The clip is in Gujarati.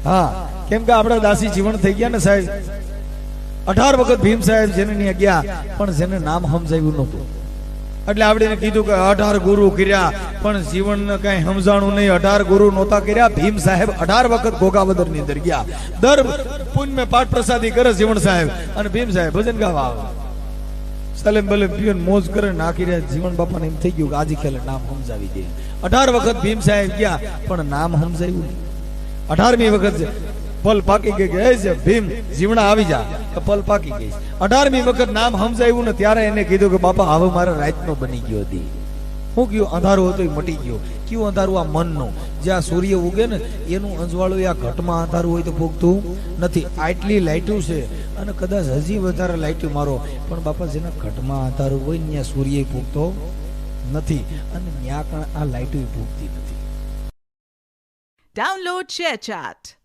હા, કેમ કે આપણા દાસી જીવન થઈ ગયા ને સાહેબ, 18 વખત ભીમ સાહેબ જેને ની ગયા, પણ જેને નામ સમજાવ્યું નહોતું. એટલે આપણે કીધું કે 18 ગુરુ કર્યા, પણ જીવન કઈ સમજાણું નહીં. 18 ગુરુ નહોતા કર્યા. ભીમ સાહેબ 18 વખત ગોગાવદર ની અંદર ગયા. દર પુન में પાઠ પ્રસાદી કરે જીવન સાહેબ, અને ભીમ સાહેબ ભજન ગાવા આવે. સલેમ બલેમ પીન મોજ કરે નાખી રહ્યા. જીવન બાપાને એમ થઈ ગયું કે આજે ખેલે નામ સમજાવી દે. 18 વખત ભીમ સાહેબ ગયા, પણ નામ સમજાવ્યું નહીં. 18મી વખત પલ પાકી ગઈ કે છે ભીમ જીવણા આવી જા, કે પલ પાકી ગઈ. 18મી વખત નામ સમજાવ્યું ને ત્યારે એને કીધું કે બાપા હવે મારા રાતનો બની ગયો હતી. હું કયું અંધારું હતું એ મટી ગયો. કયું અંધારું? આ મનનું. જ્યાં સૂર્ય ઉગે ને એનું અંજવાળું આ ઘટમાં અંધારું હોય તો ભોગતું નથી. આટલી લાઈટું છે અને કદાચ હજી વધારે લાઈટું મારો, પણ બાપા જેના ઘટમાં અંધારું હોય ત્યાં સૂર્ય ભોગતો નથી, અને ત્યાં આ લાઈટું ભોગતી નથી. Download ShareChat.